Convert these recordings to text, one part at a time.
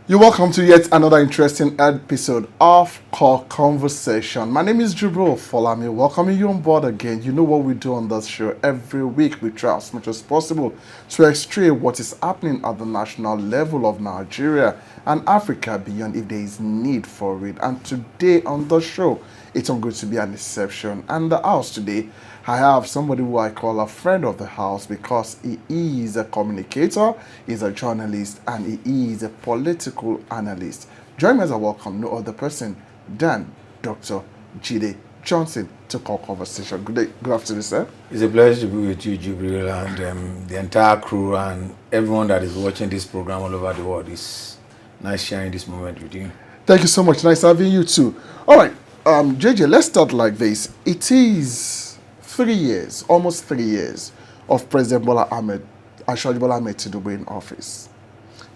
You're welcome to yet another interesting episode of Core Conversation. My name is Jibril Folami, welcoming you on board again. You know what we do on this show. Every week we try as much as possible to extract what is happening at the national level of Nigeria and Africa beyond if there is need for it. And today on the show, it's not going to be an exception. And the house today, I have somebody who I call a friend of the house because he is a communicator, he's a journalist, and he is a political analyst. Join me as I welcome no other person than Dr. Jide Johnson to Core Conversation. Good day, good afternoon, sir. It's a pleasure to be with you, Jibril, and the entire crew and everyone that is watching this program all over the world. It's nice sharing this moment with you. Thank you so much. Nice having you too. All right, JJ, let's start like this. It is 3 years, almost 3 years, of President Bola Ahmed Tinubu in office.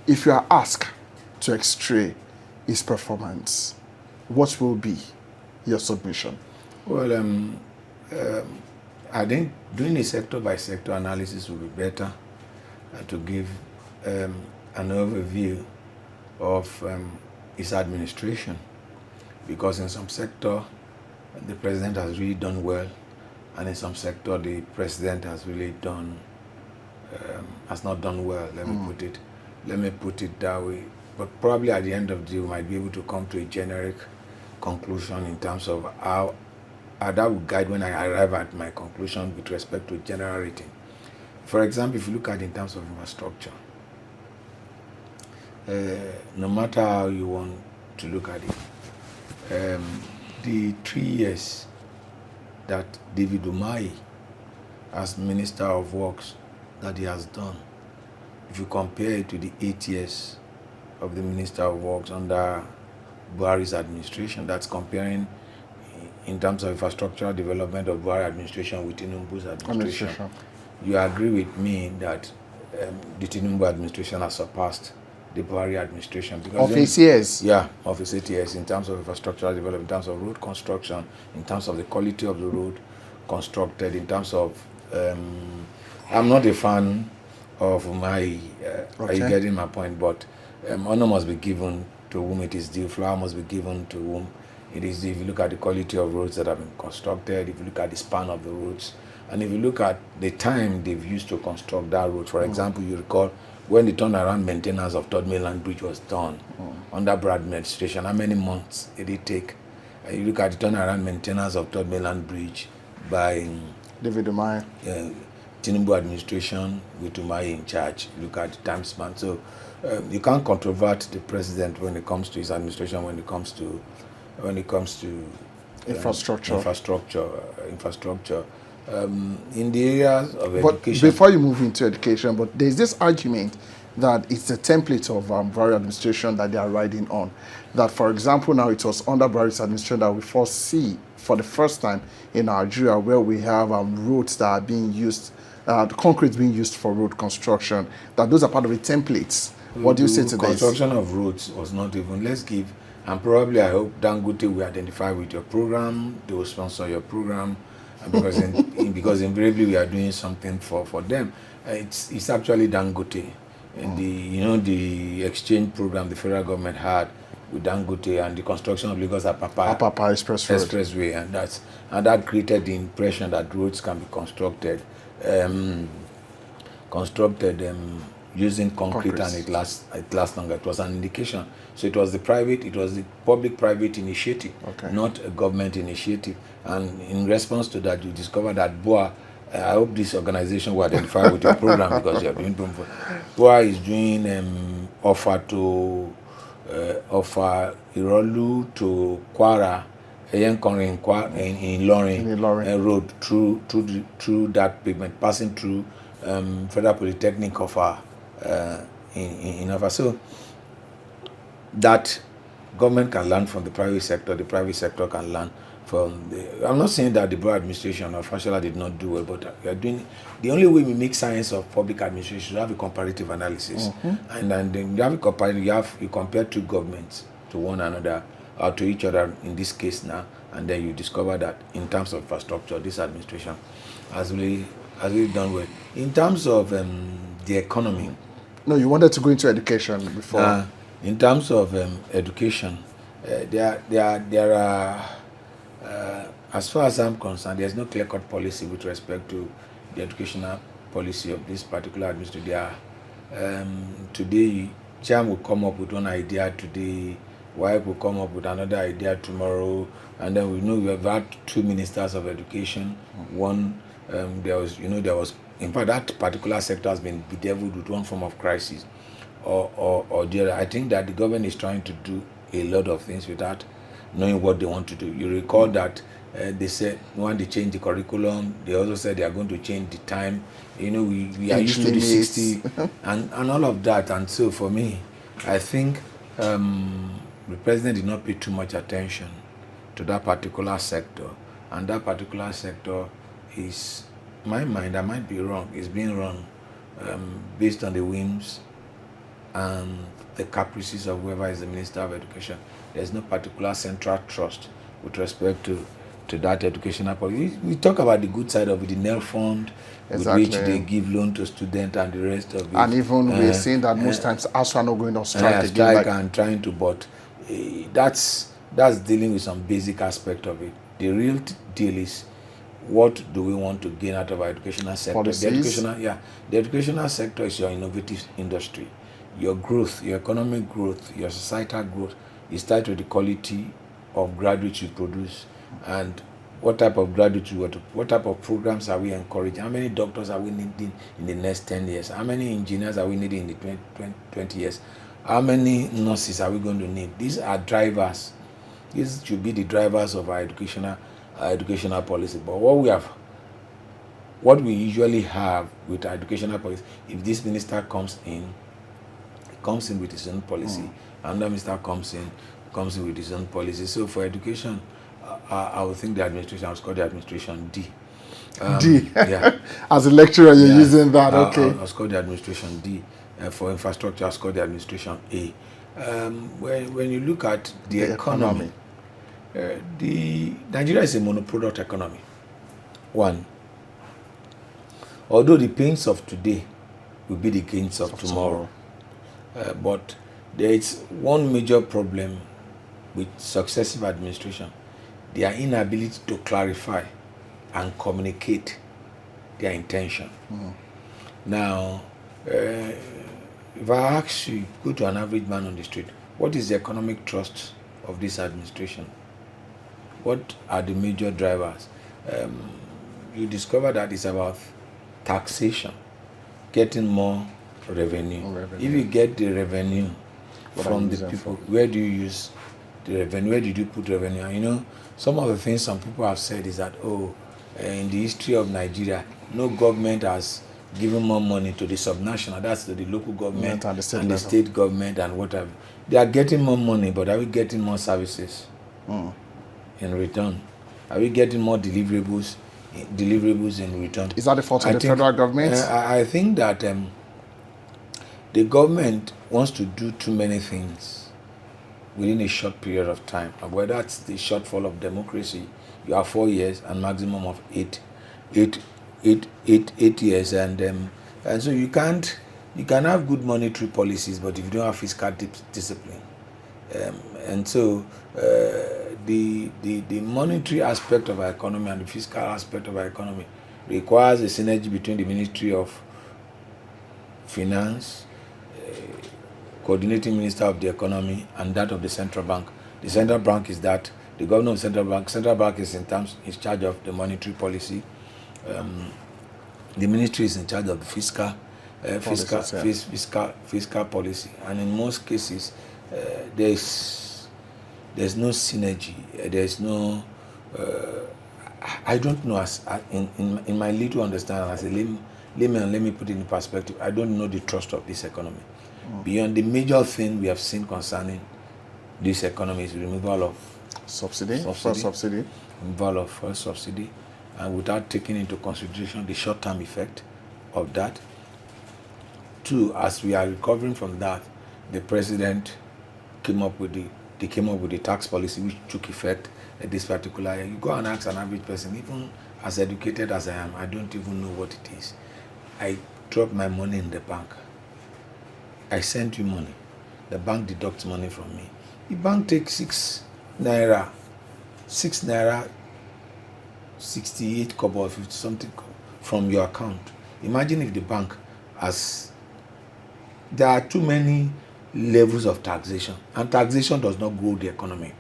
If you are asked to extray his performance, what will be your submission? Well, I think doing a sector by sector analysis will be better to give an overview of his administration, because in some sector the president has really done well, and in some sector the president has really has not done well. Let me put it that way. But probably at the end of the day, we might be able to come to a generic conclusion in terms of how that will guide when I arrive at my conclusion with respect to general rating. For example, if you look at it in terms of infrastructure, no matter how you want to look at it, the 3 years that David Umahi, as Minister of Works, that he has done, if you compare it to the 8 years of the Minister of Works under Buhari's administration, that's comparing in terms of infrastructural development of Buhari administration with Tinubu's administration. You agree with me that the Tinubu administration has surpassed the Buhari administration because of his years. Yeah, of his 8 years in terms of infrastructural development, in terms of road construction, in terms of the quality of the road constructed, in terms of I'm not a fan of Umahi. Are you getting my point? But honor must be given to whom it is due. Flower must be given to whom it is due. If you look at the quality of roads that have been constructed, if you look at the span of the roads, and if you look at the time they've used to construct that road, for example, you recall when the turnaround maintenance of Third Mainland Bridge was done under Brad administration, how many months did it take? You look at the turnaround maintenance of Third Mainland Bridge by David Umahi. Tinubu administration with Umahi in charge. Look at the time span. So you can't controvert the president when it comes to his administration, when it comes to infrastructure. In the areas of education. But before you move into education, but there's this argument that it's a template of Buhari administration that they are riding on. That, for example, now it was under Buhari's administration that we foresee for the first time in Nigeria where we have roads that are being used, concrete being used for road construction, that those are part of the templates. What do you say to this? Construction of roads was not even, let's give, and probably I hope Dangote will identify with your program, they will sponsor your program, because because invariably we are doing something for them. It's actually Dangote. And the exchange program the federal government had with Dangote and the construction of Lagos Apapa Expressway, and that created the impression that roads can be constructed using concrete and it lasts longer. It was an indication. So it was the public-private initiative, not a government initiative. And in response to that, you discover that BOA, I hope this organization will identify with your program because you are doing BOA is doing offer Irolu to Kwara, in Ilorin road through that pavement, passing through Federal Polytechnic offer in offer. So that government can learn from the private sector can learn from I'm not saying that the Buhari administration or Fashola did not do well, but we are doing the only way we make science of public administration, you have a comparative analysis, and then you have a comparative. You compare two governments to one another or to each other in this case now, and then you discover that in terms of infrastructure, this administration has really done well. In terms of the economy. No, you wanted to go into education before. In terms of education, there are as far as I'm concerned, there's no clear-cut policy with respect to the educational policy of this particular administration. Today, Jam will come up with one idea today, Wipe will come up with another idea tomorrow, and then we know we have had two ministers of education. One, there was, in fact, that particular sector has been bedeviled with one form of crisis or the other. I think that the government is trying to do a lot of things without knowing what they want to do. You recall that they said when they change the curriculum, they also said they are going to change the time. We are used to the 60 and all of that. And so for me, I think the president did not pay too much attention to that particular sector. And that particular sector is, in my mind, I might be wrong, is being run based on the whims and the caprices of whoever is the Minister of Education. There's no particular central trust with respect to that educational policy. We talk about the good side of it, the NEL fund, exactly, with which they give loan to students and the rest of it. And even we're seeing that most times ASU are not going on strike again. And trying to, but that's dealing with some basic aspect of it. The real deal is, what do we want to gain out of our educational sector? The educational sector is your innovative industry. Your growth, your economic growth, your societal growth is tied to the quality of graduates you produce and what type of graduates you want to, what type of programs are we encouraging, how many doctors are we needing in the next 10 years, how many engineers are we needing in the 20 years, how many nurses are we going to need. These are drivers. These should be the drivers of our educational policy. But what we usually have with our educational policy, if this minister comes in with his own policy, another minister comes in with his own policy. So for education, I would think the administration, I would score the administration D. D. Yeah. As a lecturer, you're using that. Okay. I'll score the administration D. For infrastructure, I'll score the administration A. When you look at the economy, Nigeria is a monoproduct economy. One. Although the pains of today will be the gains of tomorrow. But there is one major problem with successive administration: their inability to clarify and communicate their intention. Now, if I ask you, go to an average man on the street, what is the economic thrust of this administration? What are the major drivers? You discover that it's about taxation, getting more revenue. If you get the revenue from the people, where do you use the revenue? Where did you put revenue? And some of the things some people have said is that, in the history of Nigeria, no government has given more money to the subnational, that's to the local government and the state government and whatever. They are getting more money, but are we getting more services in return? Are we getting more deliverables in return? Is that the fault of the federal government? I think that the government wants to do too many things within a short period of time. Whether that's the shortfall of democracy, you have 4 years and maximum of 8 years, and so you can have good monetary policies, but if you don't have fiscal discipline, and so the monetary aspect of our economy and the fiscal aspect of our economy requires a synergy between the Ministry of Finance, coordinating minister of the economy, and that of the central bank. The central bank is that the governor of central bank. Central bank is in charge of the monetary policy. The ministry is in charge of the fiscal policy, and in most cases, there's no synergy. There's no. I don't know. In my little understanding as a layman, let me put it in perspective. I don't know the trust of this economy. Beyond the major thing we have seen concerning this economy is removal of subsidy, removal of fuel subsidy, and without taking into consideration the short-term effect of that. Two, as we are recovering from that, the president came up with the tax policy which took effect at this particular year. You go and ask an average person, even as educated as I am, I don't even know what it is. I drop my money in the bank. I send you money. the bank deducts money from me. The bank takes 6 naira 68 kobo or 50 something from your account. Imagine if the bank has, there are too many levels of taxation, and taxation does not grow the economy.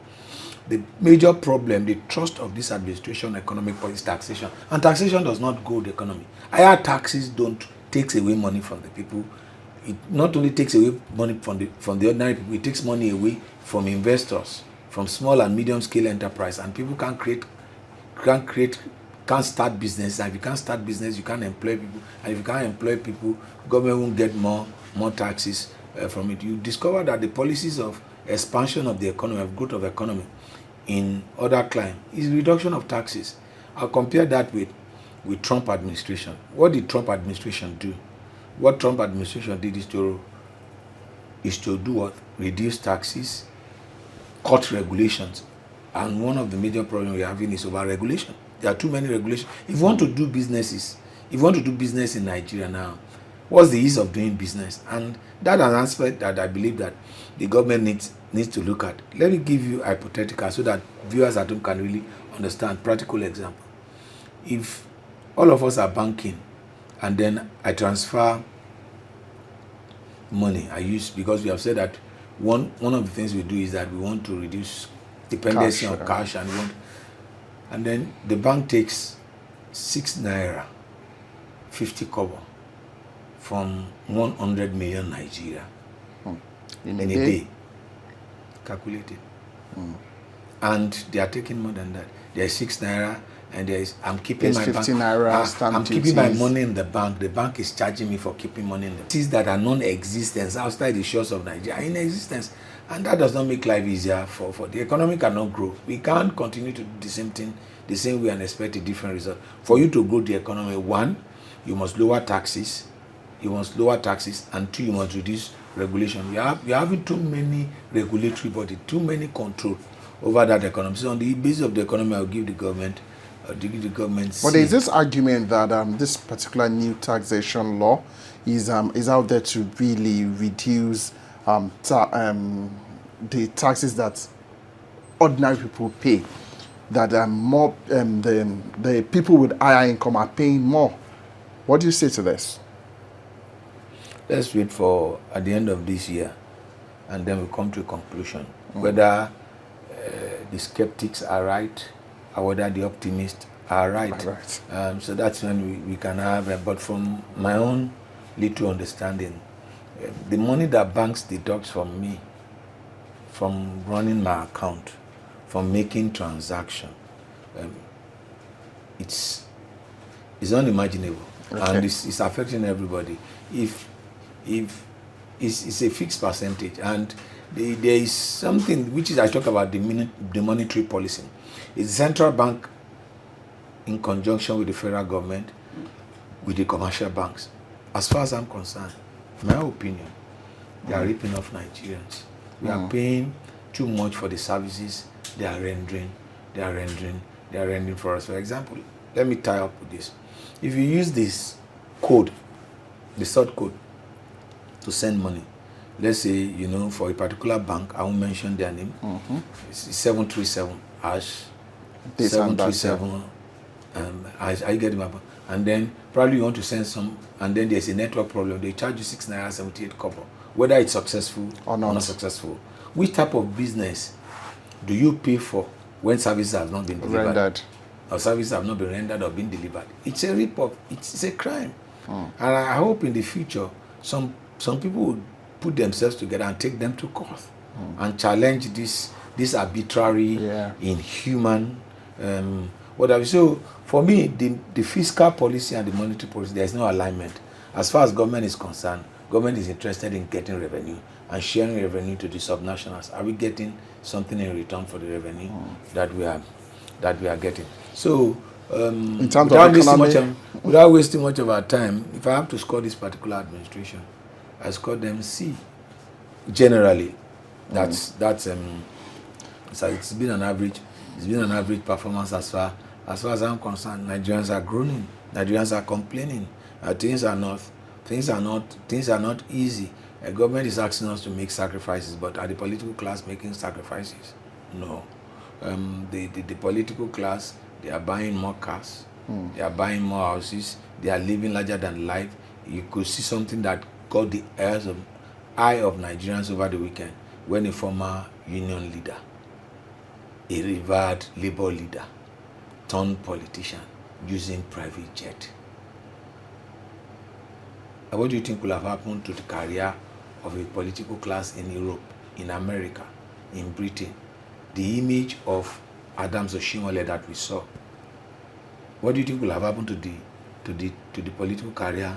The major problem, the trust of this administration economic policy is taxation, and taxation does not grow the economy. Higher taxes takes away money from the people. It not only takes away money from the ordinary people, it takes money away from investors, from small and medium scale enterprise, and people can't start business. And if you can't start business, you can't employ people, and if you can't employ people, government won't get more taxes from it. You discover that the policies of expansion of the economy, of growth of economy in other climes is reduction of taxes. I'll compare that with Trump administration. What did Trump administration do? What Trump administration did is to do what? Reduce taxes, cut regulations. And one of the major problems we're having is over-regulation. There are too many regulations. If you want to do business in Nigeria now, what's the ease of doing business? And that is an aspect that I believe that the government needs to look at. Let me give you a hypothetical so that viewers at home can really understand. Practical example. If all of us are banking and then I transfer money, because we have said that one of the things we do is that we want to reduce dependency on cash, and then the bank takes 6 naira 50 kobo from 100 million Nigeria in a day. Calculated. And they are taking more than that. There's 6 naira, and I'm keeping my 15 naira I'm keeping my money in the bank. The bank is charging me for keeping money in the bank. Things that are non-existent outside the shores of Nigeria are in existence, and that does not make life easier for the economy cannot grow. We can't continue to do the same thing the same way and expect a different result. For you to grow the economy, one, you must lower taxes. And two, you must reduce regulation. We are having too many regulatory bodies, too many control over that economy. So on the basis of the economy, I'll give the government. But there's this argument that this particular new taxation law is out there to really reduce the taxes that ordinary people pay. That more the people with higher income are paying more. What do you say to this? Let's wait for at the end of this year, and then we'll come to a conclusion whether the skeptics are right or whether the optimists are right. So that's when we can have. But from my own little understanding, the money that banks deduct from me, from running my account, from making transaction, it's unimaginable, and it's affecting everybody. If it's a fixed percentage, and there is something which is, I talk about the monetary policy. It's the central bank in conjunction with the federal government, with the commercial banks. As far as I'm concerned, in my opinion, they are ripping off Nigerians. We are paying too much for the services they are rendering for us. For example, let me tie up with this. If you use this code, the sort code, to send money, let's say, for a particular bank, I won't mention their name, it's 737 hash, 737, I get them up. And then probably you want to send some, and then there's a network problem. They charge you 6 naira 78 kobo, whether it's successful or not successful. Which type of business do you pay for when services have not been delivered? Or services have not been rendered or been delivered? It's a rip-off. It's a crime. And I hope in the future some people will put themselves together and take them to court and challenge this arbitrary, inhuman, whatever. So for me, the fiscal policy and the monetary policy, there is no alignment. As far as government is concerned, government is interested in getting revenue and sharing revenue to the subnationals. Are we getting something in return for the revenue that we are getting? So in terms of economy, without wasting much of our time, if I have to score this particular administration, I score them C. Generally, that's so it's been an average. It's been an average performance as far as I'm concerned. Nigerians are groaning. Nigerians are complaining. Things are not easy. A government is asking us to make sacrifices, but are the political class making sacrifices? No. The political class, they are buying more cars, they are buying more houses, they are living larger than life. You could see something that caught the eye of Nigerians over the weekend when a former union leader, a revered labor leader, turned politician using private jet. And what do you think will have happened to the career of a political class in Europe, in America, in Britain? The image of Adams Oshimole that we saw. What do you think will have happened to the political career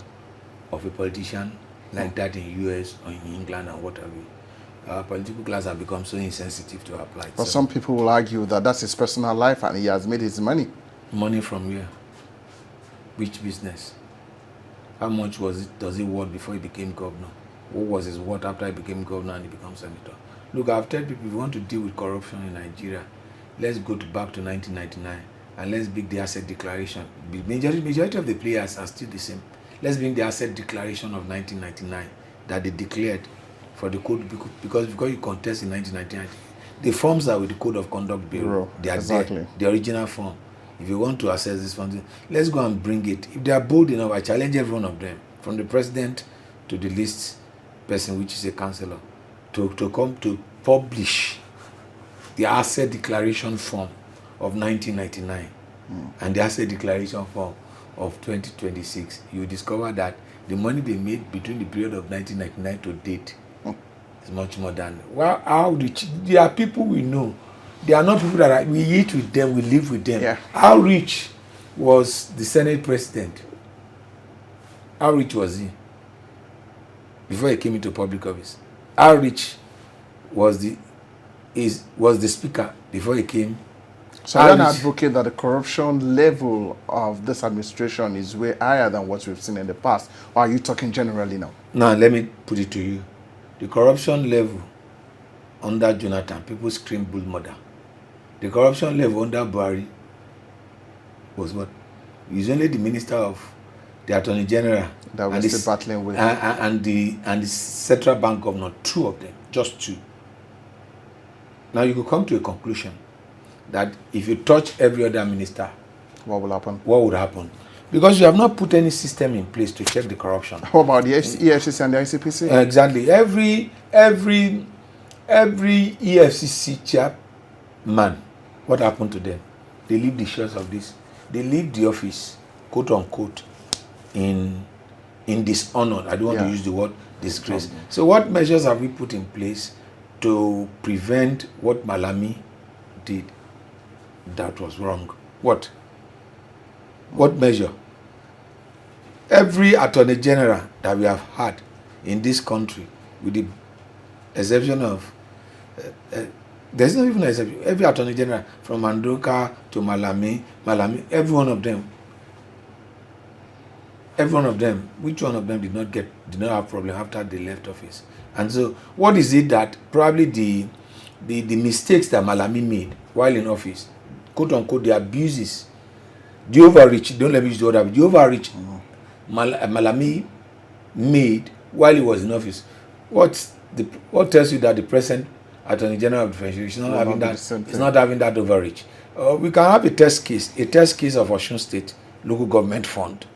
of a politician like that in US or in England and what have you? Our political class have become so insensitive to our plight. But some people will argue that that's his personal life and he has made his money. Money from where? Which business? How much does he worth before he became governor? What was his worth after he became governor and he became senator? Look, I've told people, if you want to deal with corruption in Nigeria, let's go back to 1999 and let's bring the asset declaration. Majority of the players are still the same. Let's bring the asset declaration of 1999 that they declared for the code, because you contest in 1999. The forms are with the Code of Conduct Bureau. They are exactly there, the original form. If you want to access this fund, let's go and bring it. If they are bold enough, I challenge every one of them, from the president to the least person, which is a councillor, to come to publish the asset declaration form of 1999 and the asset declaration form of 2026. You discover that the money they made between the period of 1999 to date is much more than. Well, how rich? There are people we know. They are not people that we eat with them, we live with them. Yeah. How rich was the Senate president? How rich was he before he came into public office? How rich was the speaker before he came? So you're an advocate that the corruption level of this administration is way higher than what we've seen in the past, or are you talking generally now? Now let me put it to you. The corruption level under Jonathan, people scream bull murder. The corruption level under Buhari was what? He's only the minister of the Attorney General that we're still battling with, and the Central Bank governor, two of them, just two. Now you could come to a conclusion that if you touch every other minister, what will happen? What would happen? Because you have not put any system in place to check the corruption. How about the EFCC and the ICPC? Exactly. Every EFCC chairman, what happened to them? They leave the shares of this. They leave the office, quote unquote, in dishonor. I don't want to use the word disgrace. So what measures have we put in place to prevent what Malami did that was wrong? What measure? Every attorney general that we have had in this country, with the exception of there's not even an exception. Every attorney general, from Mandoka to Malami, every one of them, which one of them did not have problem after they left office? And so, what is it that probably the mistakes that Malami made while in office, quote unquote, the abuses, the overreach, don't let me use the word, the overreach Malami made while he was in office? What tells you that the present Attorney General of the Federation is not having that overreach? We can have a test case of Osun State local government fund.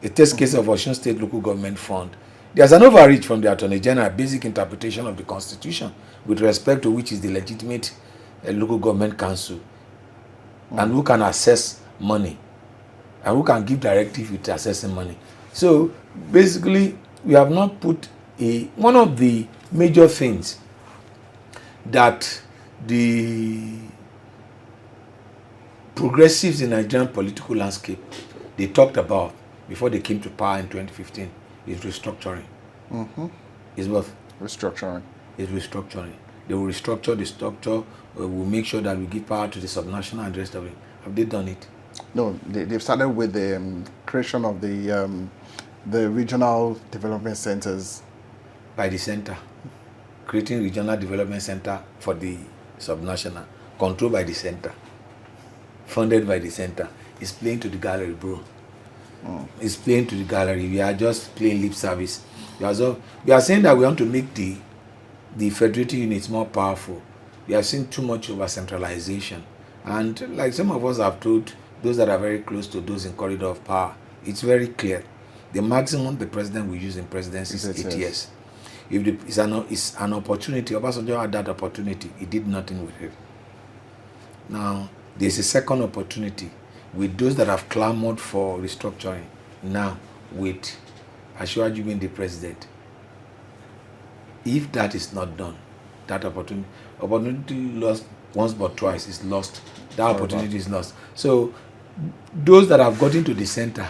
A test case of Osun State local government fund. There's an overreach from the Attorney General, basic interpretation of the Constitution with respect to which is the legitimate local government council, and who can assess money, and who can give directive with assessing money. So basically, we have not put one of the major things that the progressives in Nigerian political landscape they talked about before they came to power in 2015 is restructuring. Is what? Restructuring. Is restructuring. They will restructure the structure. We'll make sure that we give power to the subnational and the rest of it. Have they done it? No, they've started with the creation of the regional development centers. By the center. Creating regional development center for the subnational. Controlled by the center. Funded by the center. It's playing to the gallery, bro. is playing to the gallery. We are just playing lip service. We are saying that we want to make the federating units more powerful. We have seen too much over centralization. And like some of us have told those that are very close to those in corridor of power, it's very clear. The maximum the president will use in presidency is 8 years. If it's an opportunity, Obasanjo had that opportunity. He did nothing with it. Now, there's a second opportunity with those that have clamored for restructuring. Now, with Asiwaju being the president, if that is not done, that opportunity lost once but twice is lost. That opportunity is lost. So, those that have gotten to the center,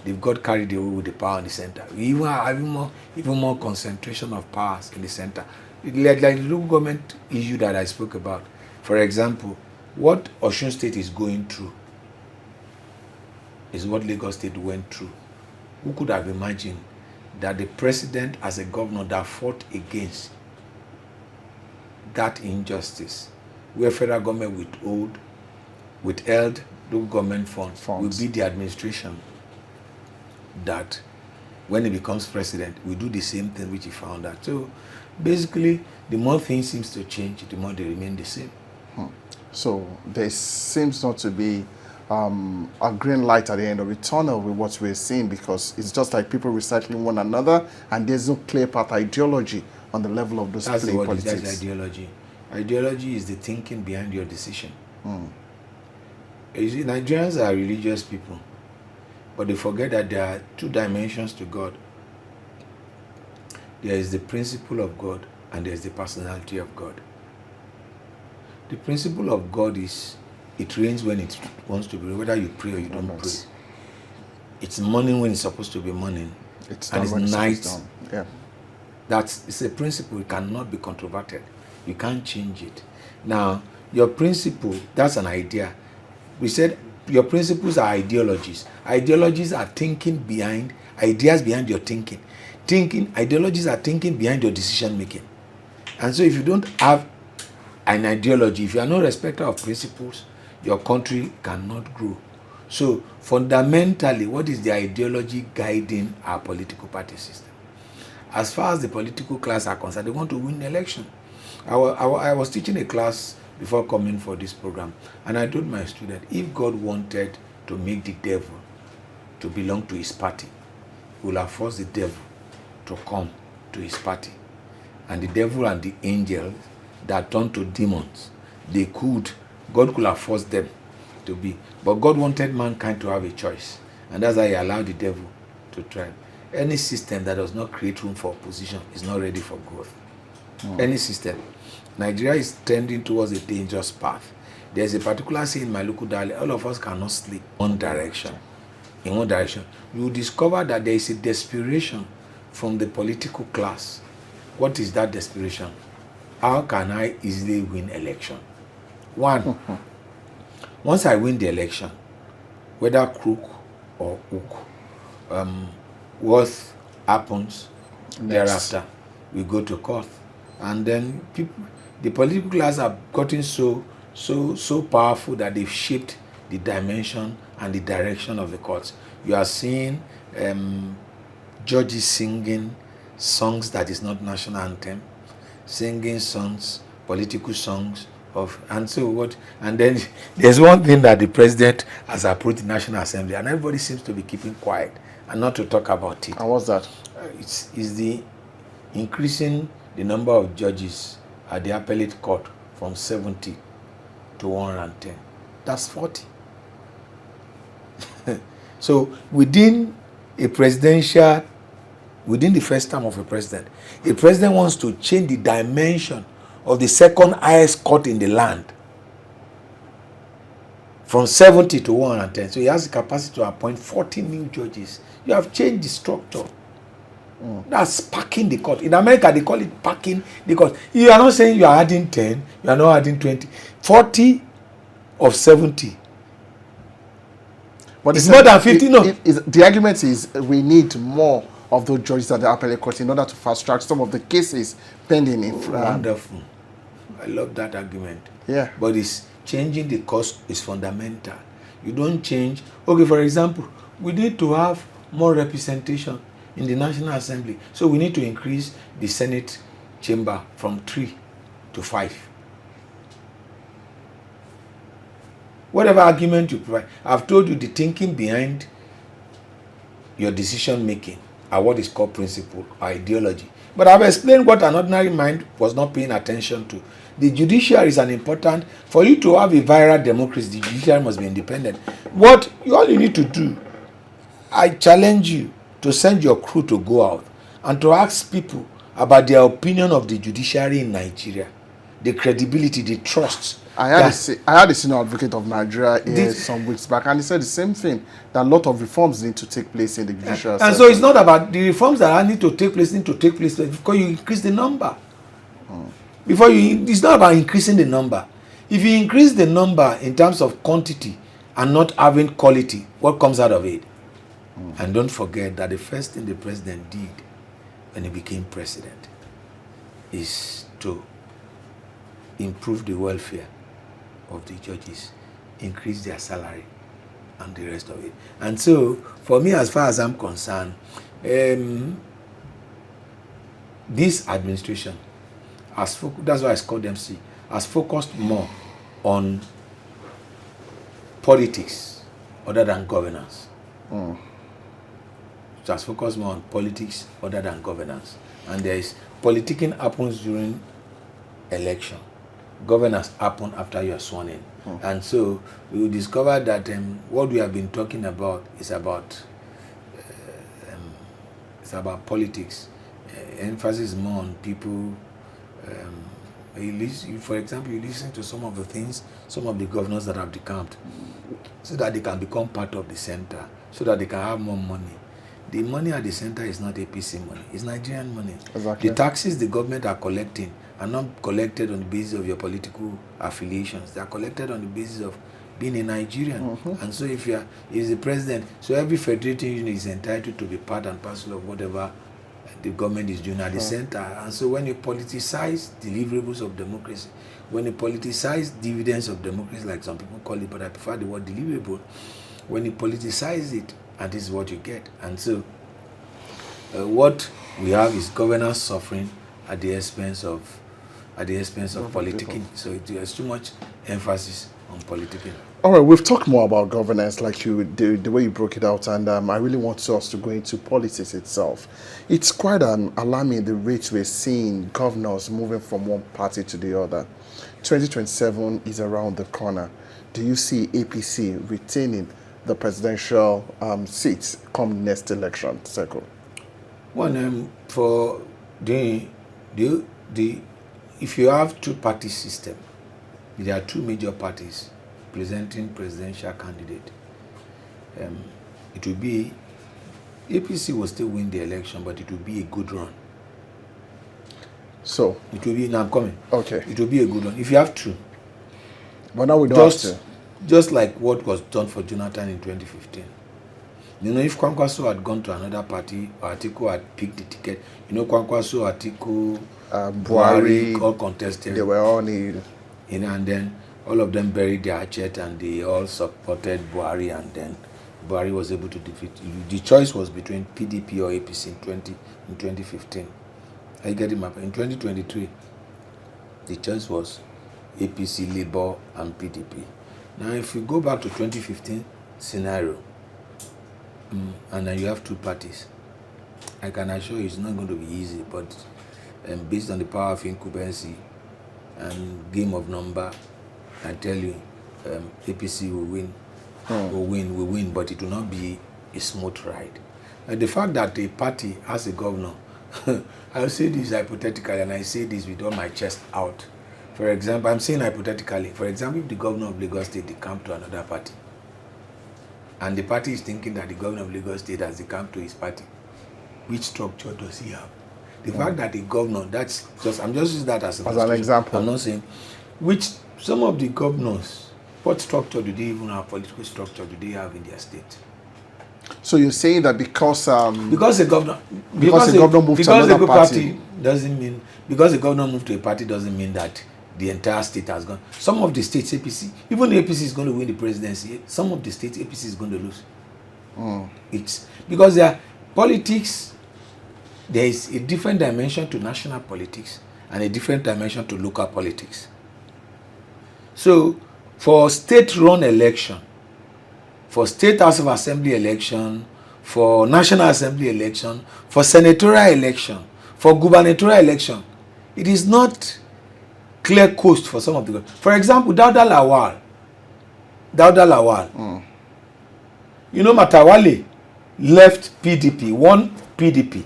they've got carried away with the power in the center. We even have even more concentration of powers in the center. Like the local government issue that I spoke about. For example, what Osun State is going through is what Lagos State went through. Who could have imagined that the president as a governor that fought against that injustice, where federal government withheld local government funds, will be the administration that when he becomes president will do the same thing which he found out. So basically, the more things seems to change, the more they remain the same. So there seems not to be a green light at the end of the tunnel with what we're seeing, because it's just like people recycling one another, and there's no clear path ideology on the level of those playing politics. That's ideology. Ideology is the thinking behind your decision. You see, Nigerians are religious people, but they forget that there are two dimensions to God. There is the principle of God, and there is the personality of God. The principle of God is, it rains when it wants to be, whether you pray or you don't pray. It's morning when it's supposed to be morning, and it's night. Yeah. It's a principle. It cannot be controverted. You can't change it. Now, your principle, that's an idea. We said your principles are ideologies. Ideologies are thinking behind, ideas behind your thinking. Ideologies are thinking behind your decision making. And so if you don't have an ideology, if you are no respecter of principles, your country cannot grow. So fundamentally, what is the ideology guiding our political party system? As far as the political class are concerned, they want to win the election. I was teaching a class before coming for this program, and I told my student, if God wanted to make the devil to belong to his party, he will have forced the devil to come to his party. And the devil and the angels that turned to demons, God could have forced them to be. But God wanted mankind to have a choice. And that's why he allowed the devil to try. Any system that does not create room for opposition is not ready for growth. Any system. Nigeria is trending towards a dangerous path. There's a particular saying in my local dialect, all of us cannot sleep in one direction. You will discover that there is a desperation from the political class. What is that desperation? How can I easily win election? One, once I win the election, whether crook or hook, what happens thereafter? We go to court, and then the political class have gotten so powerful that they've shaped the dimension and the direction of the courts. You are seeing judges singing songs that is not national anthem, singing songs, political songs and so what? And then there's one thing that the president has approached the National Assembly, and everybody seems to be keeping quiet and not to talk about it. And what's that? It's the increasing the number of judges at the appellate court from 70 to 110. That's 40. So within the first term of a president wants to change the dimension of the second highest court in the land from 70 to 110. So he has the capacity to appoint 40 new judges. You have changed the structure. That's packing the court. In America, they call it packing the court. You are not saying you are adding 10, you are not adding 20. 40 of 70. But it's more than 50. The argument is we need more of those judges at the appellate court in order to fast track some of the cases pending in wonderful. I love that argument. Yeah. But it's changing the cost is fundamental. You don't change. Okay, for example, we need to have more representation in the National Assembly. So we need to increase the Senate chamber from 3 to 5. Whatever argument you provide, I've told you the thinking behind your decision making are what is called principle or ideology. But I've explained what an ordinary mind was not paying attention to. The judiciary is an important, for you to have a viral democracy, the judiciary must be independent. All you need to do, I challenge you to send your crew to go out and to ask people about their opinion of the judiciary in Nigeria, the credibility, the trust. I had a senior advocate of Nigeria here some weeks back, and he said the same thing, that a lot of reforms need to take place in the judicial and sector. so it's not about the reforms that need to take place because you increase the number. It's not about increasing the number. If you increase the number in terms of quantity and not having quality, what comes out of it? And don't forget that the first thing the president did when he became president is to improve the welfare of the judges, increase their salary, and the rest of it. And so, for me, as far as I'm concerned, this administration that's why it's called MC, has focused more on politics other than governance. It has focused more on politics other than governance. And politicking happens during election. Governance happen after you are sworn in. And so we will discover that what we have been talking about is about politics. Emphasis more on people. For example, you listen to some of the things some of the governors that have decamped, so that they can become part of the center, so that they can have more money. The money at the center is not APC money, it's Nigerian money. Exactly. The taxes the government are collecting are not collected on the basis of your political affiliations. They are collected on the basis of being a Nigerian. And so if the president, so every federating unit is entitled to be part and parcel of whatever the government is doing at the center. And so when you politicize deliverables of democracy, when you politicize dividends of democracy, like some people call it, but I prefer the word deliverable, when you politicize it, and this is what you get. And so what we have is governance suffering at the expense of politicking. So there's too much emphasis on politicking. All right, we've talked more about governance, like the way you broke it out, and I really want us to go into politics itself. It's quite alarming the rate we're seeing governors moving from one party to the other. 2027 is around the corner. Do you see APC retaining the presidential seats come next election cycle? One, for if you have two-party system, there are two major parties presenting presidential candidate. It will be APC will still win the election, but it will be a good run. So it will be. Now I'm coming. Okay. It will be a good run if you have two. But now we don't have to. Just like what was done for Jonathan in 2015. You know, if Kwankwaso had gone to another party, or Atiku had picked the ticket, Kwankwaso, Atiku, Buhari, all contested. They were all in. And then all of them buried their hatchet and they all supported Buhari, and then Buhari was able to defeat. The choice was between PDP or APC in 2015. I get it, in 2023, the choice was APC, Labour, and PDP. Now, if we go back to 2015 scenario, and then you have two parties, I can assure you it's not going to be easy, but based on the power of incumbency and game of number, I tell you, APC will win, will win, but it will not be a smooth ride. And the fact that a party has a governor, I'll say this hypothetically, and I say this with all my chest out. For example, I'm saying hypothetically, for example, if the governor of Lagos State decamped to another party, and the party is thinking that the governor of Lagos State has decamped to his party, which structure does he have? The fact that the governor, I'm just using that as an example. I'm not saying, some of the governors, what structure do they even have, political structure do they have in their state? So you're saying that because the governor moved to another party doesn't mean, because the governor moved to a party doesn't mean that the entire state has gone. Some of the states APC, even the APC is going to win the presidency. Some of the states APC is going to lose. It's because there politics, there is a different dimension to national politics and a different dimension to local politics. So for state-run election, for state House of Assembly election, for National Assembly election, for senatorial election, for gubernatorial election, it is not clear coast for some of the. For example, Dauda Lawal. You know, Matawale left PDP, won PDP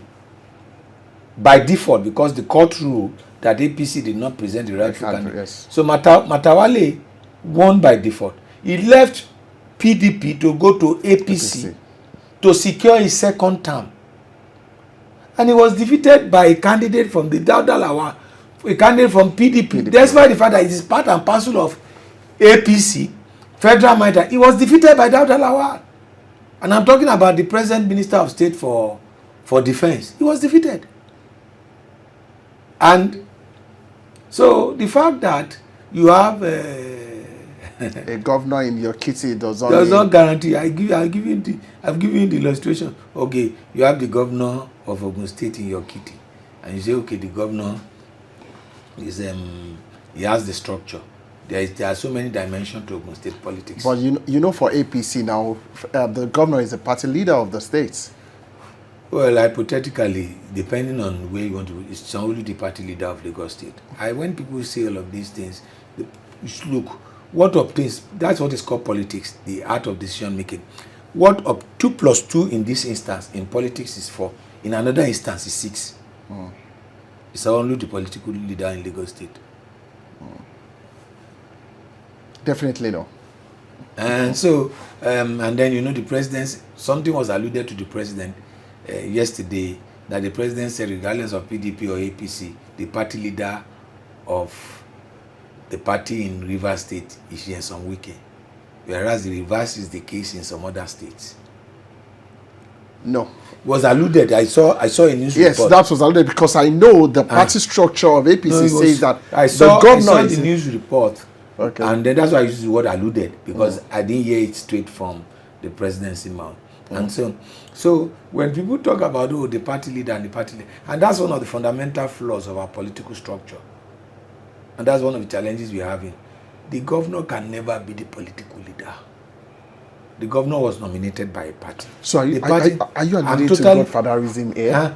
by default because the court ruled that APC did not present the rightful candidate. Yes. So Matawale won by default. He left PDP to go to APC to secure his second term. And he was defeated by a candidate from the Dauda Lawal, a candidate from PDP. Despite the fact that it is part and parcel of APC, federal matter, he was defeated by Dauda Lawal. And I'm talking about the present Minister of State for Defense. He was defeated. And so the fact that you have a governor in your kitty does not guarantee. I've given you the illustration. Okay, you have the governor of Ogun State in your kitty, and you say, okay, the governor is he has the structure. There are so many dimensions to Ogun State politics. But you know, for APC now, the governor is the party leader of the state. Well, hypothetically, depending on where you want to, it's only the party leader of Lagos State. When people say all of these things, you should look. What obtains, that's what is called politics, the art of decision making. What 2 + 2 in this instance in politics is 4, in another instance is 6. It's only the political leader in Lagos State. Definitely no. And so, and then you know the president, something was alluded to the president yesterday, that the president said regardless of PDP or APC, the party leader of the party in Rivers State is Nyesom Wike, whereas the reverse is the case in some other states. No. Was alluded. I saw a news report. Yes, that was alluded because I know the party structure of APC says that I saw the news report. Okay. And then that's why I used the word alluded, because I didn't hear it straight from the presidency mouth. And so when people talk about the party leader and the party leader, and that's one of the fundamental flaws of our political structure. And that's one of the challenges we're having. The governor can never be the political leader. The governor was nominated by a party. So are you alluding to godfatherism here?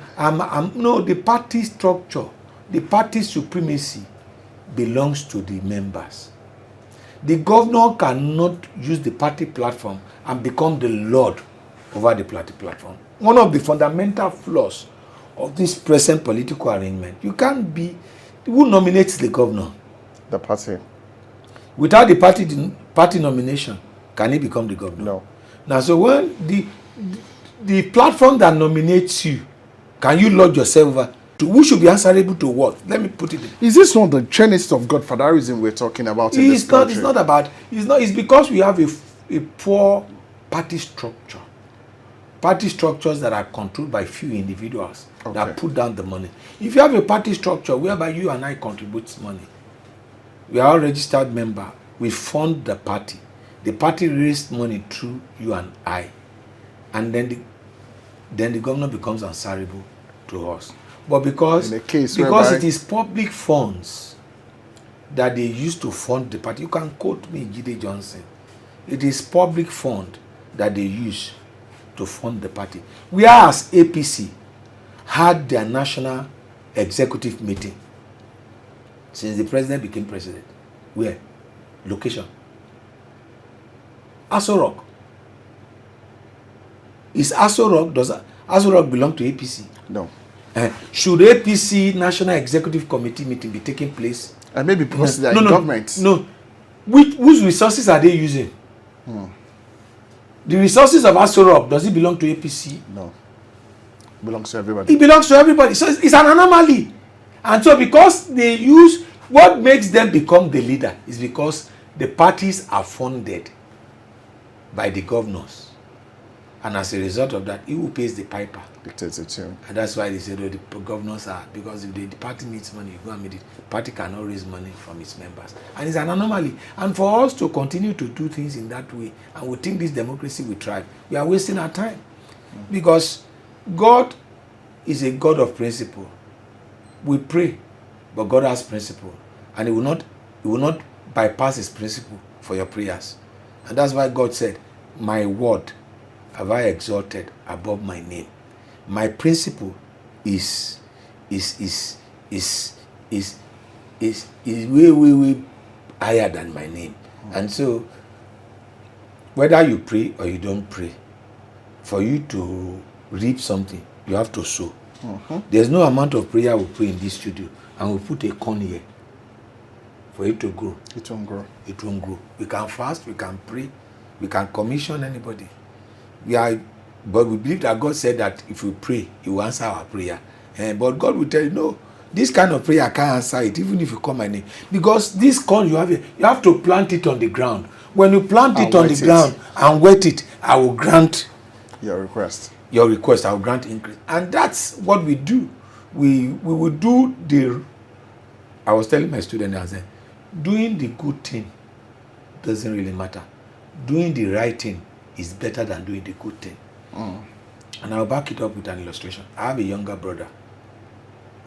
No, the party structure, the party supremacy belongs to the members. The governor cannot use the party platform and become the lord over the party platform. One of the fundamental flaws of this present political arrangement, you can't be. Who nominates the governor? The party. Without the party nomination, can he become the governor? No. Now, so when the platform that nominates you, can you lord yourself over to who should be answerable to what? Let me put it. Is this not the genesis of godfatherism we're talking about in this country? It's not about. It's because we have a poor party structure. Party structures that are controlled by few individuals that put down the money. If you have a party structure whereby you and I contribute money, we are all registered member, we fund the party raised money through you and I, and then the governor becomes answerable to us. But because it is public funds that they use to fund the party, you can quote me, Jide Johnson, it is public fund that they use to fund the party. Whereas APC had their national executive meeting since the president became president. Where? Location. Aso Rock. Does Aso Rock belong to APC? No. Should APC National Executive Committee meeting be taking place? And maybe because they are in government. No. Whose resources are they using? The resources of Aso Rock, does it belong to APC? No. It belongs to everybody. It belongs to everybody. So it's an anomaly. And so because they use, what makes them become the leader is because the parties are funded by the governors. And as a result of that, he who pays the piper dictates the tune. And that's why they said, oh, the governors are, because if the party needs money, you go and meet it. Party cannot raise money from its members. And it's an anomaly. And for us to continue to do things in that way, and we think this democracy will thrive, we are wasting our time. Because God is a God of principle. We pray, but God has principle. And He will not bypass His principle for your prayers. And that's why God said, my word have I exalted above my name. My principle is way higher than my name. And so whether you pray or you don't pray, for you to reap something, you have to sow. There's no amount of prayer we pray in this studio, and we put a corn here for it to grow. It won't grow. It won't grow. We can fast, we can pray, we can commission anybody. But we believe that God said that if we pray, He will answer our prayer. But God will tell you, no, this kind of prayer I can't answer it, even if you call my name. Because this corn you have to plant it on the ground. When you plant it on the ground and wet it, I will grant your request. Your request, I will grant increase. And that's what we do. We will do I was telling my student, I said, doing the good thing doesn't really matter. Doing the right thing is better than doing the good thing. And I'll back it up with an illustration. I have a younger brother.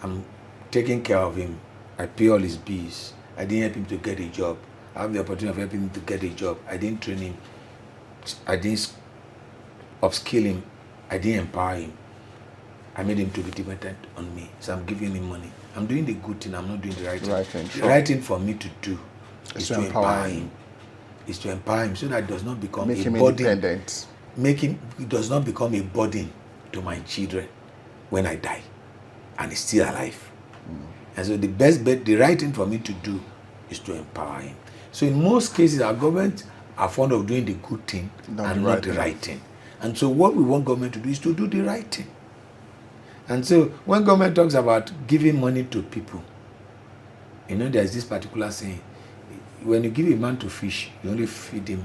I'm taking care of him. I pay all his bills. I didn't help him to get a job. I have the opportunity of helping him to get a job. I didn't train him. I didn't upskill him. I didn't empower him. I made him to be dependent on me. So I'm giving him money. I'm doing the good thing. I'm not doing the right thing. The right thing for me to do is to empower him. Is to empower him so that it does not become Make a him burden. Independent. It does not become a burden to my children when I die and he's still alive. And so the right thing for me to do is to empower him. So in most cases, our government are fond of doing the good thing and not the right thing. And so what we want government to do is to do the right thing. And so when government talks about giving money to people, there's this particular saying, when you give a man to fish, you only feed him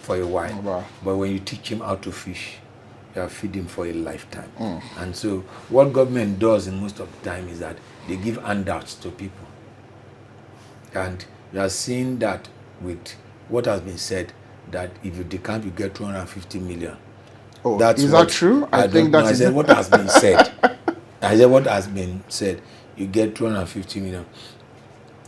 for a while. Wow. But when you teach him how to fish, you are feeding him for a lifetime. And so what government does in most of the time is that they give handouts to people. And you are seeing that with what has been said, that if you decamp, you get 250 million. Oh, is that true? I think that is what has been said. I said what has been said. You get 250 million.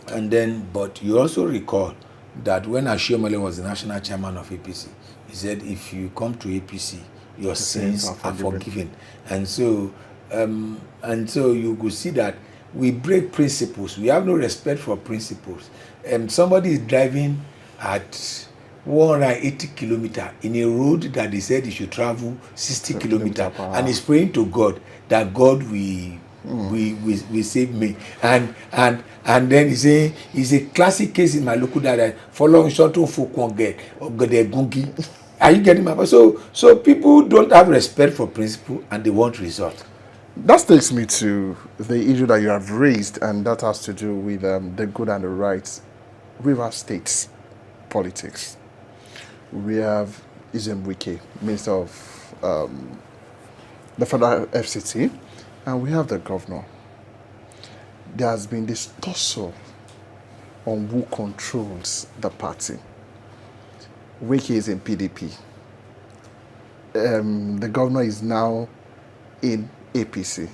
And then, but you also recall that when Ashiomale was the national chairman of APC, he said, if you come to APC, your sins are forgiven. And so you could see that we break principles. We have no respect for principles. Somebody is driving at 180 kilometers in a road that they said he should travel 60 kilometers, and he's praying to God that God will save me. And then he say it's a classic case in my local data. Following short folk won't get gungi. Are you getting my point? So people don't have respect for principle and they want result. That takes me to the issue that you have raised, and that has to do with the good and the right. River State's politics. We have Izem Wike, Minister of the Federal FCT, and we have the governor. There has been this tussle on who controls the party. Wike is in PDP. The governor is now in APC.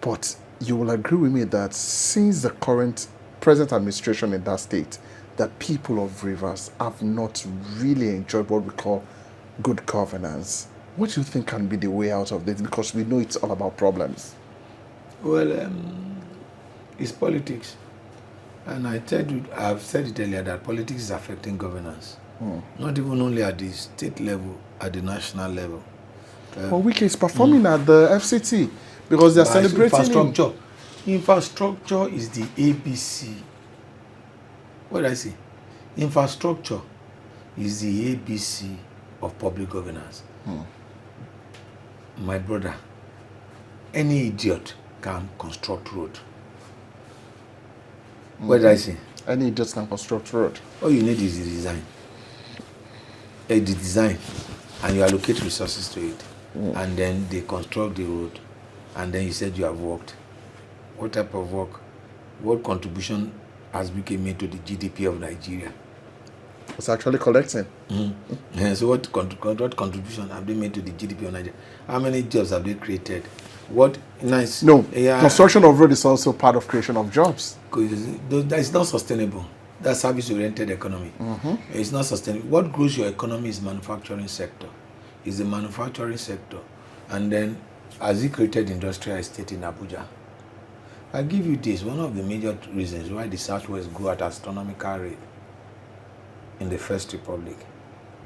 But you will agree with me that since the current present administration in that state, the people of Rivers have not really enjoyed what we call good governance. What do you think can be the way out of this? Because we know it's all about problems. Well, it's politics. And I've said it earlier that politics is affecting governance. Not even only at the state level, at the national level. Well, Wike is performing at the FCT because they're celebrating infrastructure. Infrastructure is the ABC. What did I say? Infrastructure is the ABC of public governance. My brother, any idiot can construct road. What did I say? Any idiot can construct road. All you need is the design. The design and you allocate resources to it, and then they construct the road, and then you said you have worked. What type of work? What contribution has been made to the GDP of Nigeria? It's actually collecting. Yeah, so what contribution have they made to the GDP of Nigeria? How many jobs have they created? What nice? No, Yeah, construction of road is also part of creation of jobs. It's not sustainable. That's service-oriented economy. It's not sustainable. What grows your economy is manufacturing sector. Is the manufacturing sector, and then has he created industrial estate in Abuja? I give you this. One of the major reasons why the Southwest grew at astronomical rate in the First Republic.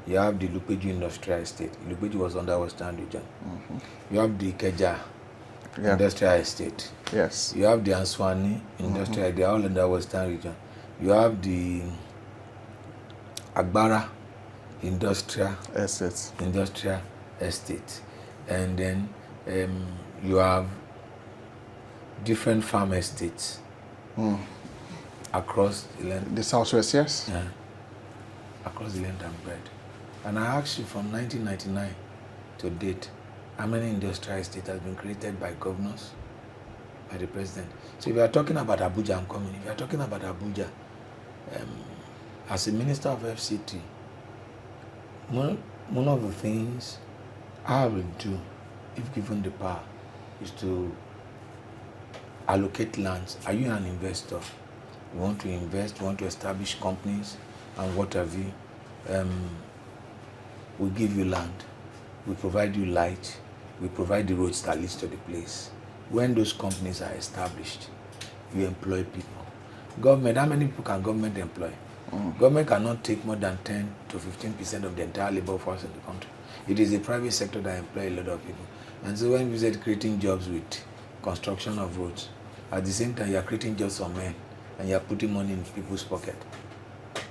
You have the Lupeju Industrial Estate. Lupeju was under Western region. You have the Ikeja Industrial Estate. Yes. You have the Answani Industrial. They are all under Western region. You have the Agbara Industrial Estate. And then you have different farm estates across the land. The Southwest, yes. Yeah. Across the land and bread. And I asked you from 1999 to date, how many industrial estates has been created by governors, by the president? So if you are talking about Abuja, I'm coming. If you are talking about Abuja, as a minister of FCT, one of the things I will do, if given the power, is to allocate lands. Are you an investor? You want to invest, you want to establish companies, and what have you? We give you land, we provide you light, we provide the roads that leads to the place. When those companies are established, you employ people. Government, how many people can government employ? Government cannot take more than 10 to 15% of the entire labor force in the country. It is the private sector that employ a lot of people. And so when we said creating jobs with construction of roads, at the same time you are creating jobs for men and you are putting money in people's pocket.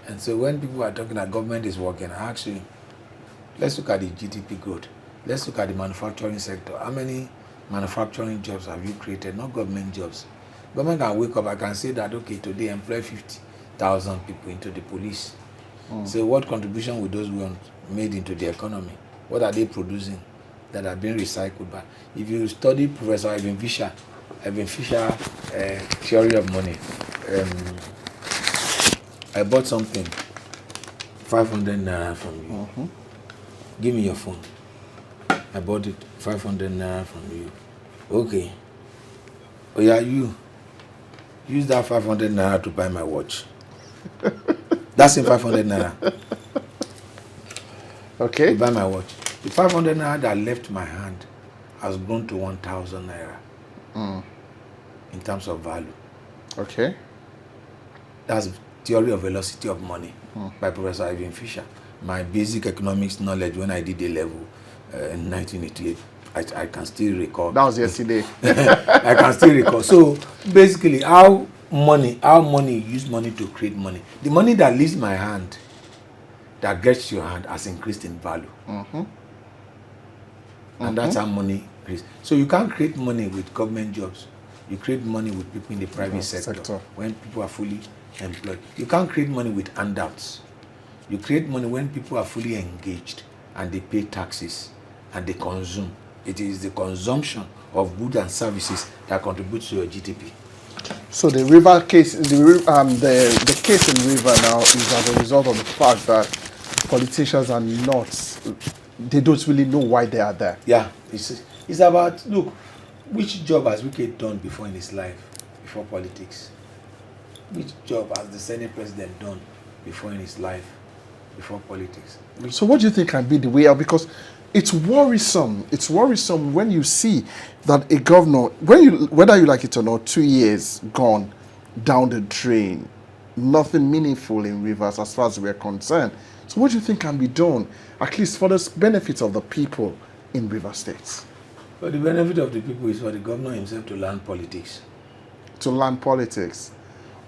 And so when people are talking that government is working, actually, let's look at the GDP growth. Let's look at the manufacturing sector. How many manufacturing jobs have you created? Not government jobs. Government can wake up, I can say that, okay, today employ 50,000 people into the police. So what contribution will those ones made into the economy? What are they producing that are being recycled by? If you study Professor Ivan Fisher theory of money, I bought something, 500 naira from you. Give me your phone. I bought it, 500 naira from you. Okay. Oh yeah, you use that 500 naira to buy my watch. That's in 500 naira. Okay. To buy my watch. The 500 naira that left my hand has grown to 1,000 naira in terms of value. Okay. That's theory of velocity of money by Professor Ivan Fisher. My basic economics knowledge when I did A level in 1988, I can still recall. That was yesterday. I can still recall. So basically, how money use money to create money. The money that leaves my hand, that gets to your hand, has increased in value. And that's how money increases. So you can't create money with government jobs. You create money with people in the private sector when people are fully employed. You can't create money with handouts. You create money when people are fully engaged and they pay taxes and they consume. It is the consumption of goods and services that contributes to your GDP. So the river case, the case in River now is as a result of the fact that politicians are not, they don't really know why they are there. Yeah, it's about, look, which job has Wike done before in his life, before politics? Which job has the Senate president done before in his life, before politics? So what do you think can be the way out? Because it's worrisome. It's worrisome when you see that a governor, whether you like it or not, 2 years gone down the drain, nothing meaningful in Rivers as far as we're concerned. So what do you think can be done, at least for the benefit of the people in River State? But the benefit of the people is for the governor himself to learn politics. To learn politics?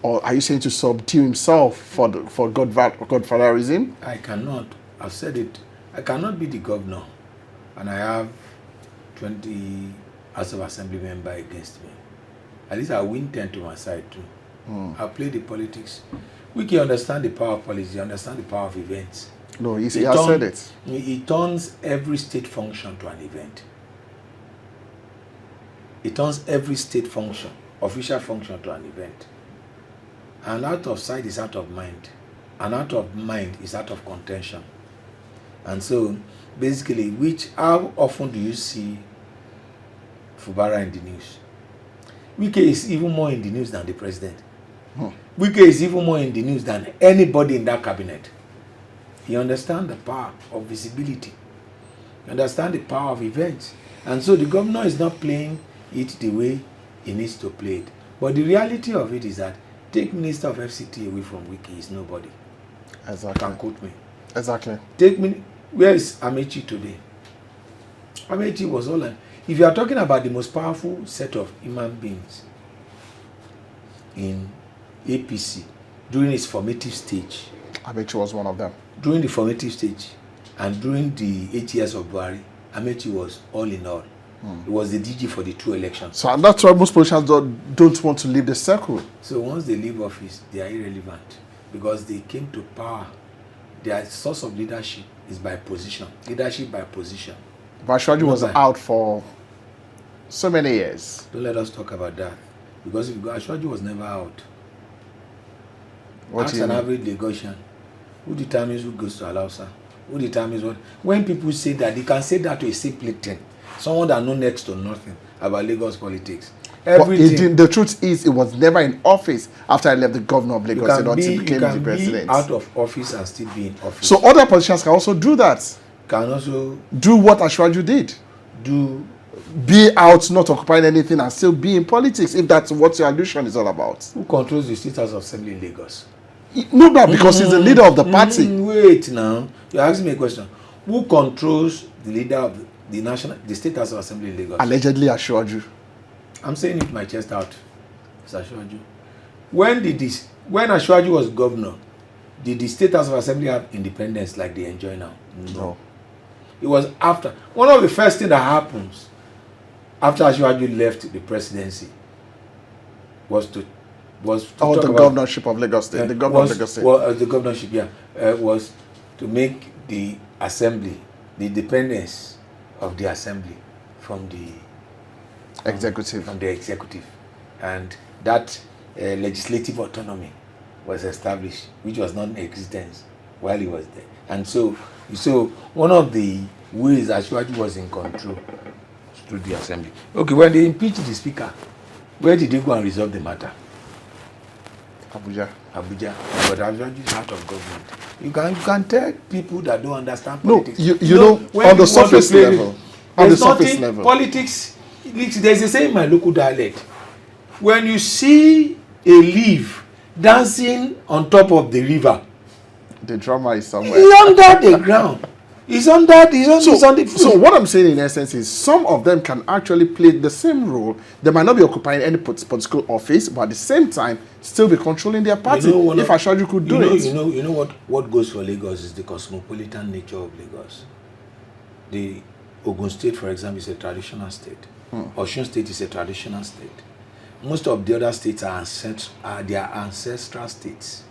Or are you saying to subdue himself for godfatherism? I cannot. I've said it. I cannot be the governor and I have 20 House of Assembly members against me. At least I win 10 to my side too. I'll play the politics. We can understand the power of policy, understand the power of events. No, he has said it. He turns every state function to an event. It turns every state function, official function, to an event. And out of sight is out of mind. And out of mind is out of contention. And so, basically, how often do you see Fubara in the news? Wike is even more in the news than the president. Wike is even more in the news than anybody in that cabinet. He understands the power of visibility. He understands the power of events. And so the governor is not playing it the way he needs to play it. But the reality of it is that take Minister of FCT away from Wike is nobody. Exactly. Can quote me. Exactly. Where is Amechi today? Amechi was all like, if you are talking about the most powerful set of human beings in APC during its formative stage, Amechi was one of them. During the formative stage and during the 8 years of Buhari, Amechi was all in all. It was the DG for the 2 elections. So and that's why most politicians don't want to leave the circle. So once they leave office, they are irrelevant because they came to power. Their source of leadership is by position. Leadership by position. But Ashwaji was out for so many years. Don't let us talk about that. Because if you go, Ashwaji was never out. Ask an average Lagosian. Who determines who goes to Alausa? Who determines what? When people say that, they can say that to a simple thing. Someone that knows next to nothing about Lagos politics. The truth is, it was never in office after I left the governor of Lagos until he became the president. Be out of office and still be in office. So other politicians can also do that. Can also do what Ashwaju did. Be out, not occupying anything, and still be in politics. If that's what your allusion is all about. Who controls the State House of Assembly in Lagos? No, but because he's the leader of the party. Wait now, you're asking me a question. Who controls the leader of the State House of Assembly in Lagos? Allegedly Ashwaju. I'm saying it with my chest out. It's Ashwaju. When Ashwaju was governor, did the State House of Assembly have independence like they enjoy now? No. It was after. One of the first things that happens after Ashwaju left the presidency was to the governorship of Lagos State. The governor of Lagos State. The governorship, was to make the assembly, the independence of the assembly from the executive. And that legislative autonomy was established, which was non-existent while he was there. And so one of the ways Ashwaju was in control through the assembly. Okay, when they impeached the speaker, where did they go and resolve the matter? Abuja. But Ashwaju is out of government. You can tell people that don't understand politics. No, you know on the surface level. Politics, there's a saying in my local dialect. When you see a leaf dancing on top of the river, the drama is somewhere. It's under the ground. So what I'm saying in essence is some of them can actually play the same role. They might not be occupying any political office, but at the same time still be controlling their party. If Ashwaju could do it. You know what goes for Lagos is the cosmopolitan nature of Lagos. The Ogun State, for example, is a traditional state. Osun State is a traditional state. Most of the other states are their ancestral states.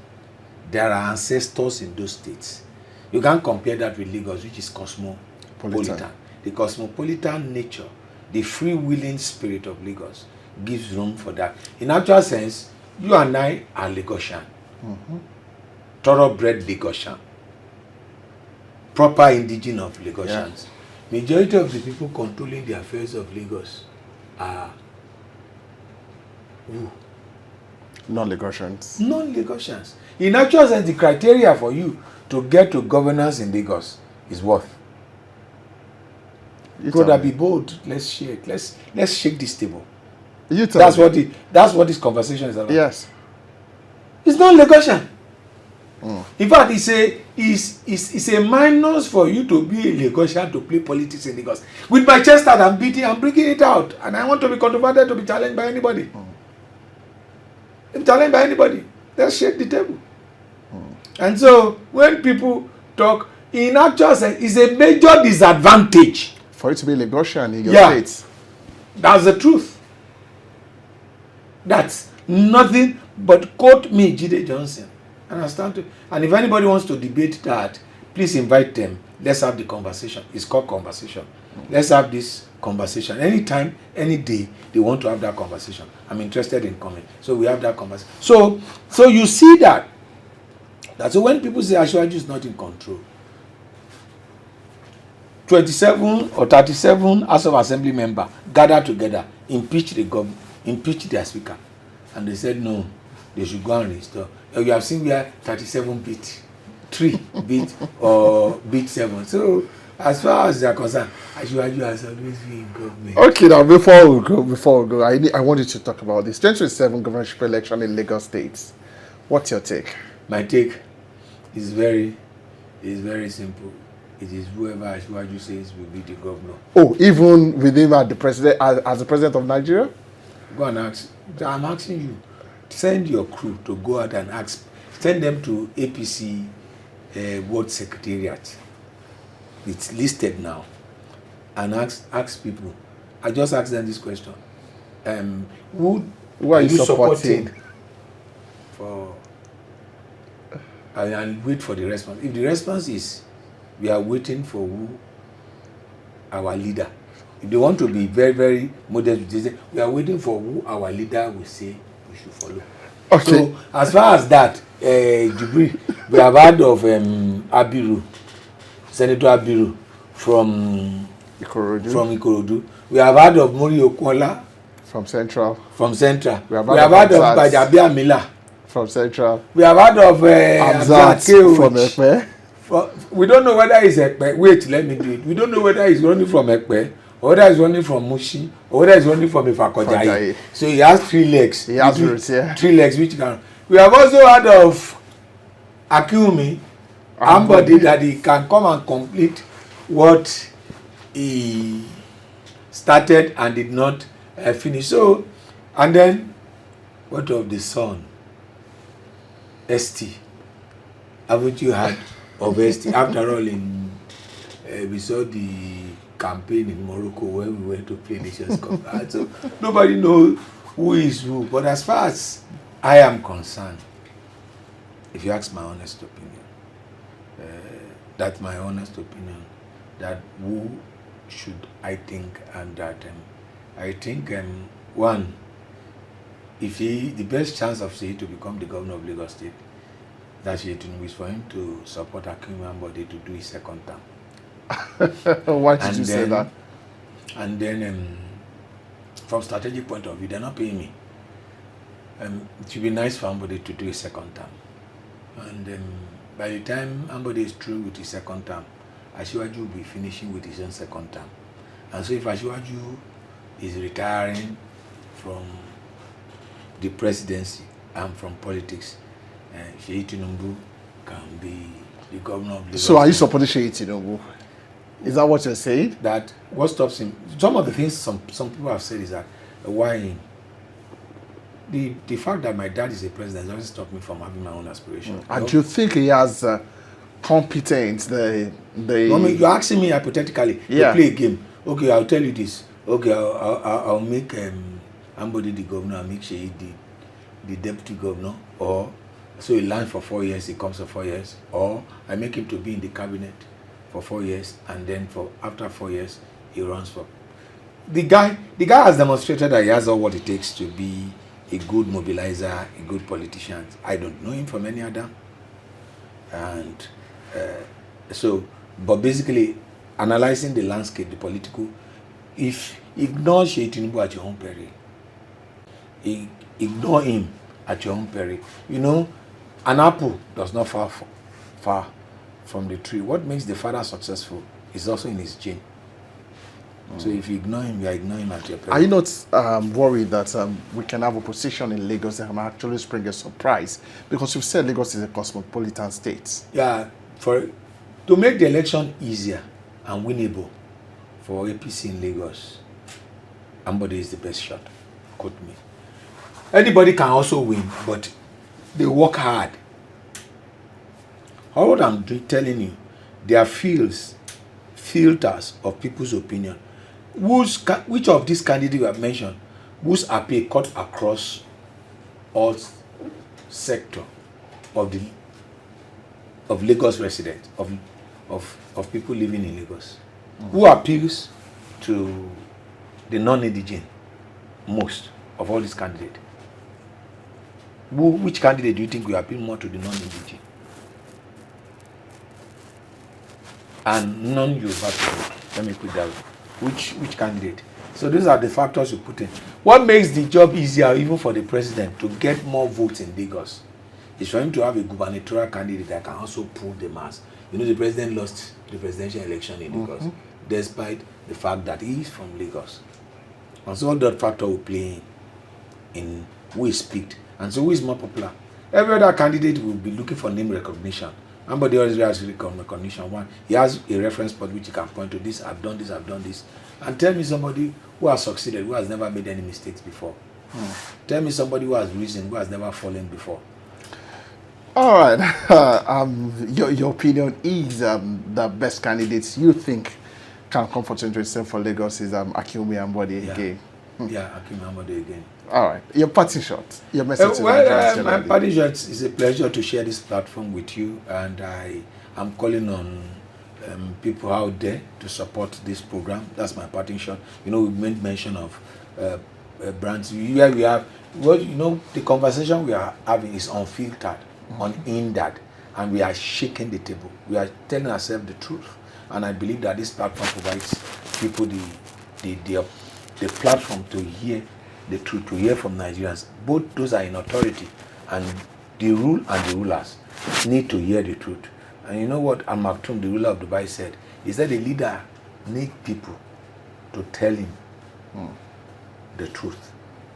There are ancestors in those states. You can't compare that with Lagos, which is cosmopolitan. The cosmopolitan nature, the free-willing spirit of Lagos gives room for that. In actual sense, you and I are Lagosian. Thoroughbred Lagosian. Proper indigenous of Lagosians. Yeah. Majority of the people controlling the affairs of Lagos are who? Non-Lagosians. Non-Lagosians. In actual sense, the criteria for you to get to governance in Lagos is worth. Could I be bold? Let's shake. Let's shake this table. That's what this conversation is about. Yes. It's not Lagosian. In fact, it's a minus for you to be a Lagosian to play politics in Lagos. With my chest out, I'm bringing it out, and I want to be controversial to be challenged by anybody. If challenged by anybody, let's shake the table. And so when people talk, in actual sense, it's a major disadvantage for you to be Lagosian in your states. That's the truth. That's nothing but quote me, Jide Johnson. And if anybody wants to debate that, please invite them. Let's have the conversation. It's called conversation. Let's have this conversation. Anytime, any day, they want to have that conversation. I'm interested in coming. So we have that conversation. So you see that. So when people say Asiwaju is not in control, 27 or 37 House of Assembly members gathered together, impeach the government, impeach their speaker. And they said no, they should go and restore. You have seen where 37 beat 3 beat or beat 7. So as far as they are concerned, Asiwaju has always been in government. Okay, now before we go, I want you to talk about this 2027 governorship election in Lagos State. What's your take? My take is very simple. It is whoever Asiwaju says will be the governor. Oh, even with him as the president of Nigeria? Go and ask. I'm asking you, send your crew to go out and ask. Send them to APC Ward Secretariat. It's listed now. And ask people. I just asked them this question. Who are you supporting? And wait for the response. If the response is, we are waiting for our leader. If they want to be very, very modest, they say, we are waiting for who our leader will say we should follow. Okay. So, as far as that, Jibril, we have heard of Abiru, Senator Abiru from Ikorodu. We have heard of Mori Okola from Central. We have heard of Bajabia Mila from Central. We have heard of Amzat from Ekpe. We don't know whether he's Ekpe. Wait, let me do it. We don't know whether he's running from Ekpe, or whether he's running from Mushi, or whether he's running from Ifakojayi. So he has 3 legs. He has roots, yeah. 3 legs, which can. We have also heard of Akiumi, somebody that he can come and complete what he started and did not finish. So, and then, what of the son? ST. Haven't you heard of ST? After all, we saw the campaign in Morocco when we went to play Nations Cup. So nobody knows who is who. But as far as I am concerned, if you ask my honest opinion, that's my honest opinion, that who should I think, and that I think one, if the best chance of Seyi to become the governor of Lagos State, that Seyi Tinubu is for him to support Akinwumi Ambode to do his second term. Why did you say that? And then, from strategic point of view, they're not paying me. It would be nice for Ambode to do his second term. And by the time Ambode is through with his second term, Asiwaju will be finishing with his own second term. And so if Asiwaju is retiring from the presidency and from politics, Seyi Tinubu can be the governor of Lagos. So are you supporting Seyi Tinubu? Is that what you're saying? That what stops him? Some of the things some people have said is that why the fact that my dad is a president doesn't stop me from having my own aspirations. And do you think he has competence? I mean, you're asking me hypothetically to play a game. Okay, I'll tell you this. Okay, I'll make Ambode the governor, I'll make Seyi the deputy governor, or so he lands for 4 years, he comes for 4 years, or I make him to be in the cabinet for 4 years, and then after 4 years he runs for. The guy has demonstrated that he has all what it takes to be a good mobilizer, a good politician. I don't know him from any other, and but basically analyzing the landscape, the political, if ignore Seyi Tinubu at your own peril, ignore him at your own peril. You know, an apple does not fall far from the tree. What makes the father successful is also in his gene. So if you ignore him, you are ignoring him at your peril. Are you not worried that we can have opposition in Lagos that can actually spring a surprise? Because you've said Lagos is a cosmopolitan state. Yeah, to make the election easier and winnable for APC in Lagos, Ambode is the best shot. Quote me. Anybody can also win, but they work hard. All what I'm telling you, there are filters of people's opinion. Which of these candidates you have mentioned, whose appeal cut across all sector of Lagos residents, of of people living in Lagos. Who appeals to the non-indigent most of all these candidates? Which candidate do you think will appeal more to the non-indigent? And non-Yoruba people. Let me put that way. Which candidate? So these are the factors you put in. What makes the job easier even for the president to get more votes in Lagos is for him to have a gubernatorial candidate that can also pull the mass. You know, the president lost the presidential election in Lagos, despite the fact that he is from Lagos. And so all that factor will play in who is picked. And so who is more popular? Every other candidate will be looking for name recognition. Somebody always has recognition. One, he has a reference point which he can point to. This, I've done this, I've done this. And tell me somebody who has succeeded, who has never made any mistakes before. Tell me somebody who has risen, who has never fallen before. All right. Your opinion is the best candidates you think can come for 2027 for Lagos is Akinwumi Ambode again. Yeah, Akinwumi Ambode again. All right. Your parting shot. Your message to Nigerians. My parting shot is a pleasure to share this platform with you, and I am calling on people out there to support this program. That's my parting shot. You know, we made mention of brands. Here we have, well, you know, the conversation we are having is unfiltered, unhindered, and we are shaking the table. We are telling ourselves the truth, and I believe that this platform provides people the platform to hear the truth, to hear from Nigerians. Both those are in authority, and the rule and the rulers need to hear the truth. And you know what Al Maktoum, the ruler of Dubai, said? He said a leader needs people to tell him the truth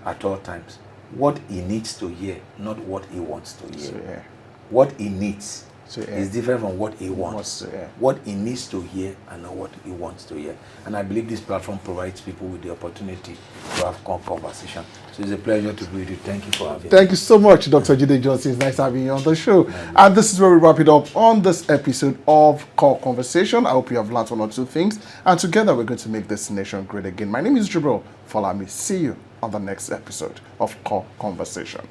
at all times. What he needs to hear, not what he wants to hear. So, What he needs is different from what he wants. What he needs to hear and not what he wants to hear. And I believe this platform provides people with the opportunity to have conversation. So it's a pleasure to be with you. Thank you for having me. Thank you so much, Dr. Jide Johnson. It's nice having you on the show. And this is where we wrap it up on this episode of Core Conversation. I hope you have learned one or two things. And together we're going to make this nation great again. My name is Jibril. Follow me. See you on the next episode of Core Conversation.